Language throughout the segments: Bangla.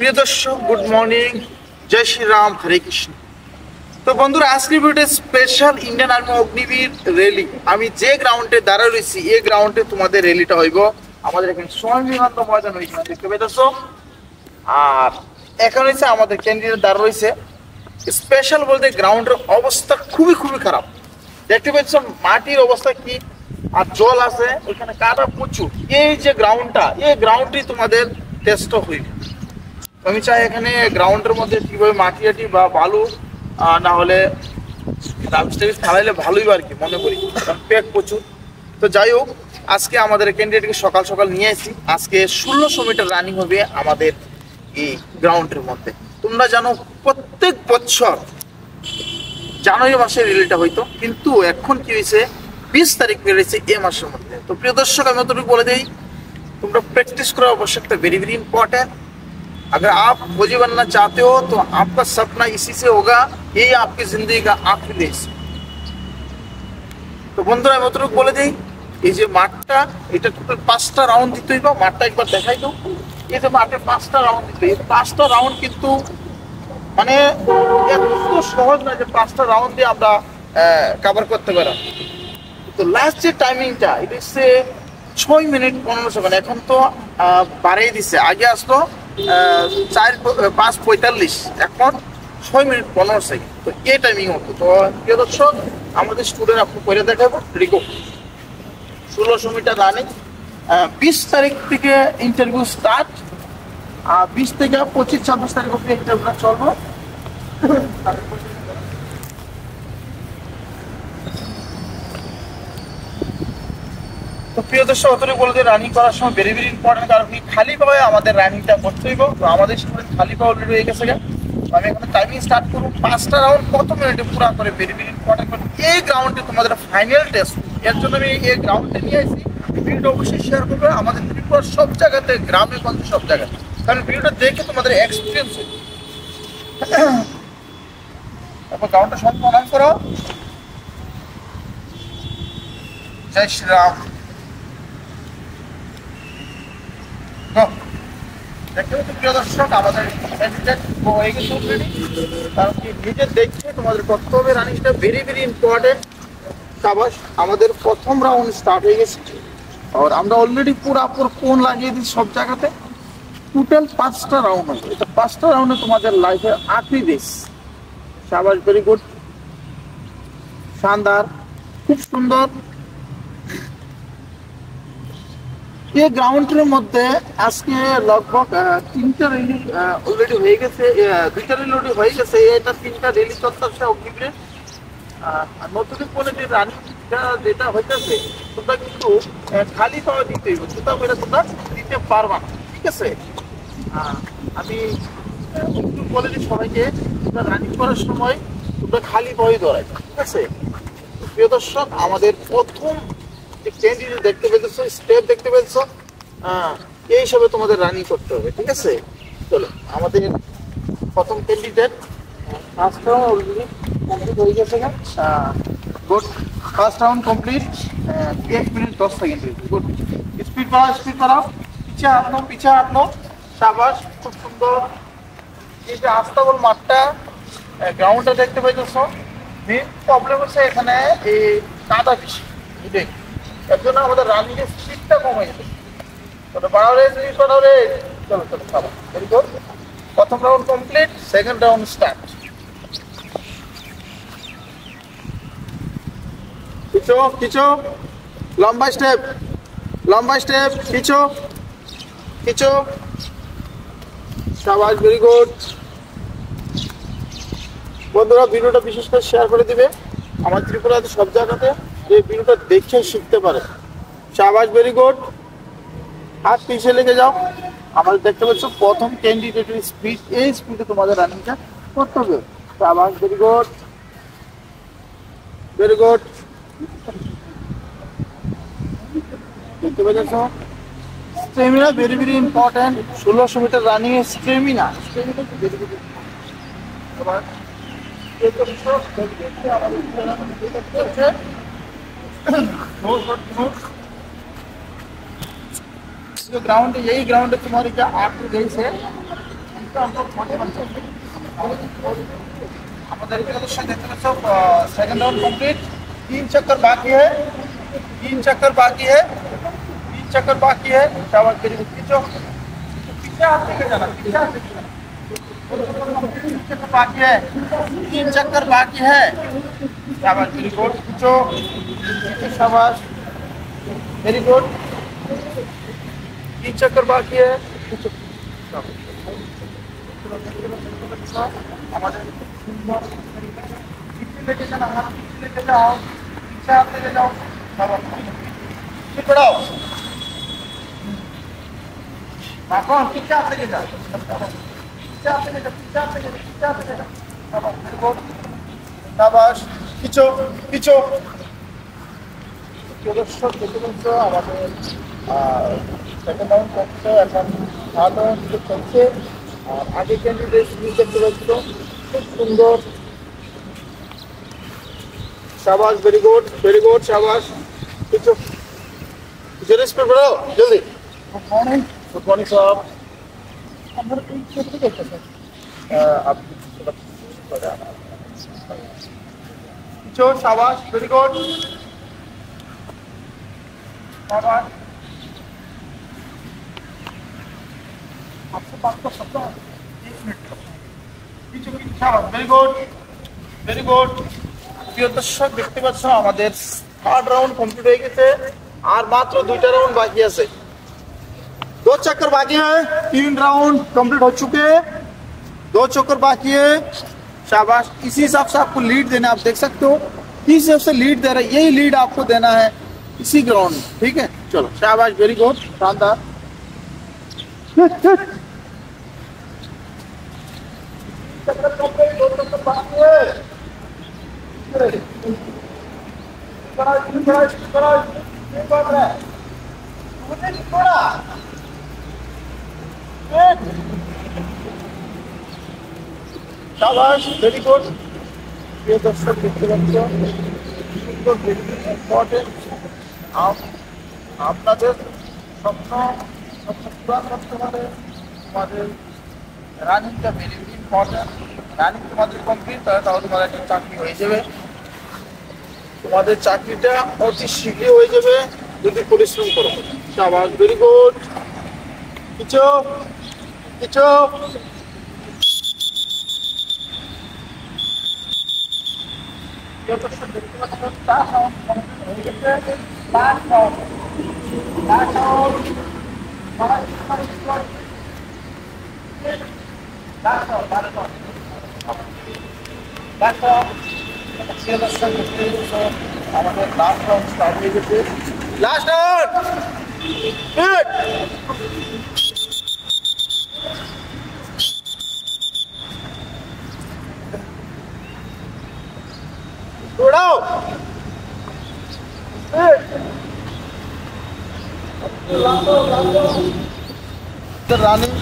প্রিয় দর্শক, গুড মর্নিং, জয় শ্রীরাম, হরে কৃষ্ণ। তো বন্ধুরা, আজকের ভিডিওতে special Indian army Agniveer rally. আমি যে গ্রাউন্ডে দাঁড়ায় রয়েছি এই গ্রাউন্ডে তোমাদের র্যালিটা হইব। আমাদের এখানে স্বামী বিবেকানন্দ ময়দান হয়েছে, দেখতে পেতেছ। আর এখন হচ্ছে আমাদের ক্যান্ডিডেট দাঁড়া রয়েছে। স্পেশাল বলতে গ্রাউন্ডের অবস্থা খুবই খুবই খারাপ, দেখতে পাচ্ছ মাটির অবস্থা কি, আর জল আছে এখানে, কাদা প্রচুর। এই যে গ্রাউন্ডটা, এই গ্রাউন্ডটি তোমাদের টেস্ট হইবে। আমি চাই এখানে গ্রাউন্ডের মধ্যে কিভাবে মাটি আটি বা বালু না হলে রামস্টেজ ফেলাইলে ভালোই আর কি মনে করি, কারণ প্যাক প্রচুর। তো যাই হোক, আজকে আমাদের ক্যান্ডিডেটকে সকাল সকাল নিয়ে আসি। আজকে 1600 মিটার রানিং হবে আমাদের এই গ্রাউন্ডের মধ্যে। তোমরা জানো প্রত্যেক বছর জানুয়ারি মাসে রিলেটা হইতো, কিন্তু এখন কি হয়েছে 20 তারিখ বেরিয়েছে এই মাসের মধ্যে। তো প্রিয় দর্শক, আমি অতটুকু বলে দিই, তোমরা प्रैक्टिस करो आवश्यकता वेरी वेरी इंपॉर्टेंट। अगर आप फौजी बनना चाहते हो तो आपका सपना इसी से होगा, यही आपकी जिंदगी का आखिरी देश। তো বন্ধুরা, আমি অতটুকু বলে দিই, এই যে মাঠটা, এটা টোটাল 5টা রাউন্ড দিতে হইব। মাঠটা একবার দেখাই দাও। এই যে মাঠে 5টা রাউন্ড দিতে, এই 5টা রাউন্ড কিন্তু মানে এত সহজ না যে 5টা রাউন্ড দিয়ে আমরা কভার করতে পারব। তো লাস্ট যে টাইমিংটা, এটা হচ্ছে 6 মিনিট 15 সেকেন্ড। এখন তো বাড়িয়ে দিচ্ছে, আগে আসতো 5:45, এখন 6 মিনিট 15 সেকেন্ড। তো এই টাইমিং হতো। তো প্রিয় দর্শক, আমাদের স্টুডেন্ট আপনি করে দেখাবো। Rico 1600 metre running. 20 তারিখ থেকে ইন্টারভিউ স্টার্ট, 20 থেকে 25-26 তারিখ অব্দি ইন্টারভিউটা চলবো। তো প্রিয় দর্শক, অতটুকু বলে দিয়ে রানিং করার সময় ভেরি ভেরি ইম্পর্টেন্ট, কারণ কি খালি পায়ে আমাদের রানিংটা করতে হইব। তো আমাদের স্টুডেন্ট খালি পা অলরেডি হয়ে গেছে। আমি এখন টাইমিং স্টার্ট করবো। 5টা রাউন্ড কত মিনিটে পুরো করে, ভেরি ভেরি ইম্পর্টেন্ট। এই গ্রাউন্ডে তোমাদের ফাইনাল টেস্ট, এর জন্য আমি এই গ্রাউন্ডে নিয়ে আসি। ভিডিওটা অবশ্যই শেয়ার করবে আমাদের ত্রিপুরার সব জায়গাতে, গ্রামে গঞ্জে সব জায়গায়, কারণ ভিডিওটা দেখে তোমাদের এক্সপিরিয়েন্স হবে। তারপর গ্রাউন্ডটা সব প্রণাম করো। জয় শ্রীরাম। প্রিয় দর্শক, আমাদের হয়ে গেছে অলরেডি, কারণ কি নিজে দেখে তোমাদের করতে হবে। রানিংটা ভেরি ভেরি ইম্পর্টেন্ট। সাবাস, আমাদের প্রথম রাউন্ড স্টার্ট হয়ে গেছে। আর আমরা অলরেডি পুরাপুর কোন লাগিয়ে দিই সব জায়গাতে। টোটাল 5টা রাউন্ড হবে। এটা 5টা রাউন্ডে তোমাদের লাইফের আখরি দেশ। সাবাস, ভেরি গুড, শানদার, খুব সুন্দর। এই গ্রাউন্ডের মধ্যে আজকে লগভগ 3টা রেলি অলরেডি হয়ে গেছে, 2টা রেলি অলরেডি হয়ে গেছে। এটা 3টা রেলি চলতেছে অগ্নিবীরের। আর নতুন করে যে রানিংটা যেটা হইতেছে, তোমরা কিন্তু খালি পাওয়া দিতে হইব, জুতা করে তোমরা দিতে পারবা না, ঠিক আছে? আমি বলে দিই সবাইকে, তোমরা রানিং করার সময় তোমরা খালি পাওয়াই দৌড়াই, ঠিক আছে? প্রিয় দর্শক, আমাদের প্রথম যে ক্যান্ডিডেট দেখতে পেয়েছ, স্টেপ দেখতে পেয়েছ, এই হিসাবে তোমাদের রানিং করতে হবে, ঠিক আছে? চলো, আমাদের প্রথম candidate first round already complete হয়ে গেছে। Good, first round complete. 1 minute 10 second. Good, speed বাড়াও, স্পিড বাড়াও, পিছে হাঁটলো, পিছে হাঁটলো। সাবাস, খুব সুন্দর। এই যে আস্তাবল মাঠটা, গ্রাউন্ডটা দেখতে পাইতেছ, মেন প্রবলেম হচ্ছে এখানে এই কাদা বেশি, এটাই। এর জন্য আমাদের রানিং এর স্পিডটা কমে যেতে। বাড়াও রে, স্পিড বাড়াও রে। চলো চলো, সাবাস, ভেরি গুড। প্রথম round complete, second round start. পিছো পিছো, লম্বা স্টেপ, লম্বা স্টেপ, পিছো পিছো। সাবাস, ভেরি গুড। বন্ধুরা, ভিডিওটা বিশেষ করে শেয়ার করে দিবে। আমার ত্রিপুরাতে সব জায়গাতে এই ভিডিওটা দেখে শিখতে পারে। সাবাস, ভেরি গুড। হাত পিছিয়ে লেগে যাও। আমাদের দেখতে পাচ্ছ প্রথম ক্যান্ডিডেটের স্পিড, এই স্পিডে তোমাদের রানিংটা করতে হবে। সাবাস, ভেরি গুড, ভেরি গুড। দেখতে পাচ্ছ stamina very very important. 1600 metre running এর স্টেমিনা ভেরি ভেরি। ग्राउंड, यही ग्राउंड है तुम्हारी क्या आखिरी रेस है। सेकंड राउंड कंप्लीट 3 चक्कर बाकी है 3 चक्कर बाकी है 3 चक्कर बाकी है शाबाश खींचो पीछे हाथ लेके जाना पीछे हाथ लेके जाना 3 चक्कर बाकी है 3 चक्कर बाकी है शाबाश वेरी गुड खींचो शाबाश वेरी गुड 3 चक्कर बाकी है लेके जाना हाथ लेके जाओ पीछे हाथ लेके जाओ पीछे बढ़ाओ कौन पीछे हाथ लेके जाओ पीछे हाथ लेके जाओ पीछे हाथ लेके जाओ पीछे हाथ लेके जाओ शाबाश खींचो खींचो দর্শক দেখতে পাচ্ছ আমাদের সেকেন্ড রাউন্ড করছে এখন থার্ড রাউন্ড চলছে আর আগে ক্যান্ডিডেট দেখতে পাচ্ছ খুব সুন্দর शाबाश वेरी गुड शाबाश खींचो रेस पे बढ़ाओ जल्दी गुड मॉर्निंग साहब आप खींचो शाबाश वेरी गुड शाबाश आपसे बात कर सकता हूँ 1 मिनट खींचो शाबाश वेरी गुड প্রিয় দর্শক দেখতে পাচ্ছ আমাদের থার্ড রাউন্ড কমপ্লিট হয়ে গেছে আর মাত্র 2টা রাউন্ড बाकी আছে 2 चक्कर बाकी है 3 राउंड कंप्लीट हो चुके हैं 2 चक्कर बाकी है शाबाश इसी हिसाब से आपको लीड देना आप देख सकते हो किस हिसाब से लीड दे रहा है यही लीड आपको देना है इसी ग्राउंड में ठीक है चलो शाबाश वेरी गुड शानदार चक्कर कंप्लीट 2 चक्कर बाकी है शाबाश वेरी गुड ये दर्शक देखते পাচ্ছ ইম্পর্টেন্ট আপনাদের স্বপ্ন পূরণ করতে হলে তোমাদের রানিংটা ভেরি ইম্পর্টেন্ট রানিং তোমাদের কমপ্লিট তাহলে তোমাদের একটা চাকরি হয়ে যাবে তোমাদের চাকরিটা অতি শীঘ্রই হয়ে যাবে যদি পরিশ্রম করো শাবাশ ভেরি গুড কিছু কিছু আমাদের লাস্ট রাউন্ড স্টার্ট হয়ে গেছে লাস্ট রাউন্ড গুড দৌড়াও রানিং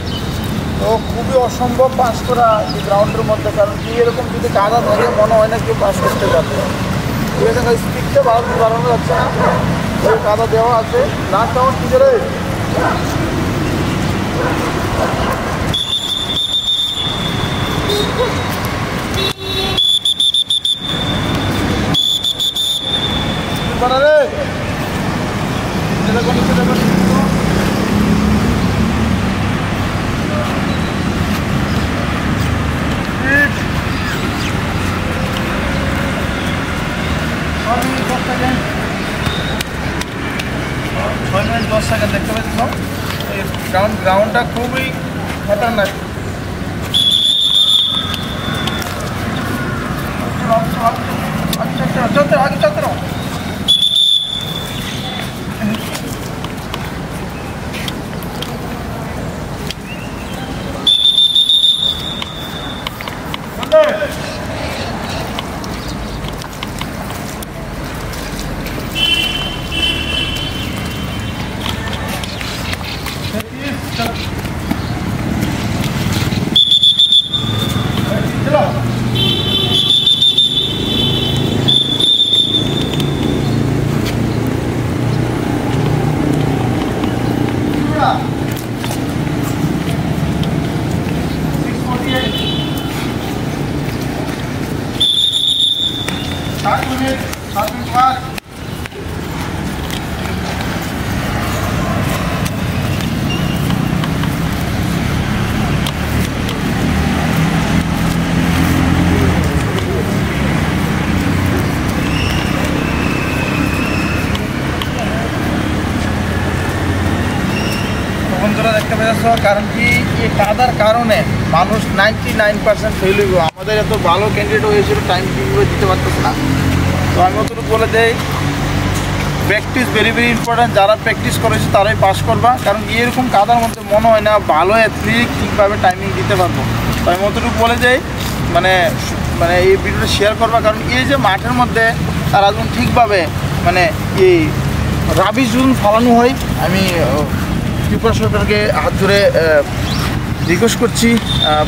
তো খুবই অসম্ভব পাস করা এই গ্রাউন্ডের মধ্যে কারণ কি এরকম যদি কাদা ধরে মনে হয় না কেউ পাস করতে পারবে ঠিক আছে স্পিডটা বাড়ানো যাচ্ছে না ওই কাদা দেওয়া আছে লাস্ট রাউন্ড কি করে দেখতে পাচ্ছ গ্রাউন্ডটা খুবই খতরনাক চলতে আগে চলতে নাও মিনিট 7 মিনিট বাদ। বন্ধুরা দেখতে পাচ্ছ, কারণ কি এই কাদার কারণে মানুষ 99% ফেল হইব। আমাদের এত ভালো ক্যান্ডিডেট হয়েছিল, টাইম ঠিকভাবে দিতে পারতেছে না। তো আমি অতটুকু বলে দেই, প্র্যাকটিস ভেরি ভেরি ইম্পর্ট্যান্ট। যারা প্র্যাকটিস করেছে তারাই পাস করবা, কারণ এরকম কাদার মধ্যে মনে হয় না ভালো অ্যাথলিট ঠিকভাবে টাইমিং দিতে পারবো। তো আমি অতটুকু বলে যাই, মানে মানে এই ভিডিওটা শেয়ার করবা, কারণ এই যে মাঠের মধ্যে তারা যখন ঠিকভাবে মানে এই রাবিশ যখন ফালানো হয়, আমি ত্রিপুরা সরকারকে হাত ধরে রিকোয়েস্ট করছি,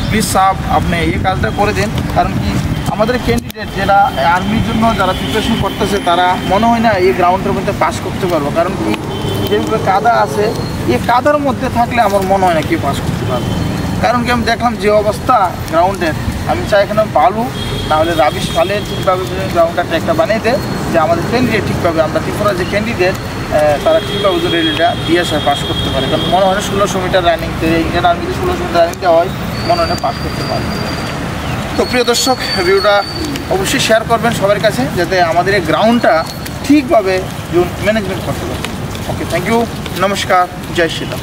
প্লিজ সাহেব আপনি এই কাজটা করে দিন। কারণ কি আমাদের ক্যান্ডিডেট যারা আর্মির জন্য যারা প্রিপারেশন করতেছে, তারা মনে হয় না এই গ্রাউন্ডের মধ্যে পাস করতে পারবো। কারণ কি যেভাবে কাদা আছে, এই কাদার মধ্যে থাকলে আমার মনে হয় না কেউ পাস করতে পারবো। কারণ কি আমি দেখলাম যে অবস্থা গ্রাউন্ডের, আমি চাই এখানে বালু না হলে রাবিশ ফালে ঠিকভাবে গ্রাউন্ডটা ট্র্যাকটা বানিয়ে দেয়, যে আমাদের ক্যান্ডিডেট ঠিকভাবে, আমরা ত্রিপুরা যে ক্যান্ডিডেট তারা ঠিকভাবে যদি রেলিটা দিয়ে আসে পাস করতে পারে। কারণ মনে হয় না 1600 মিটার রানিং, ইন্ডিয়ান আর্মিতে 1600 মিটার রানিং দেওয়া হয়, মনে হয় না পাস করতে পারে। তো প্রিয় দর্শক, ভিডিওটা অবশ্যই শেয়ার করবেন সবার কাছে, যাতে আমাদের এই গ্রাউন্ডটা ঠিকভাবে ম্যানেজমেন্ট করতে পারে। ওকে, থ্যাংক ইউ, নমস্কার, জয় শ্রীরাম।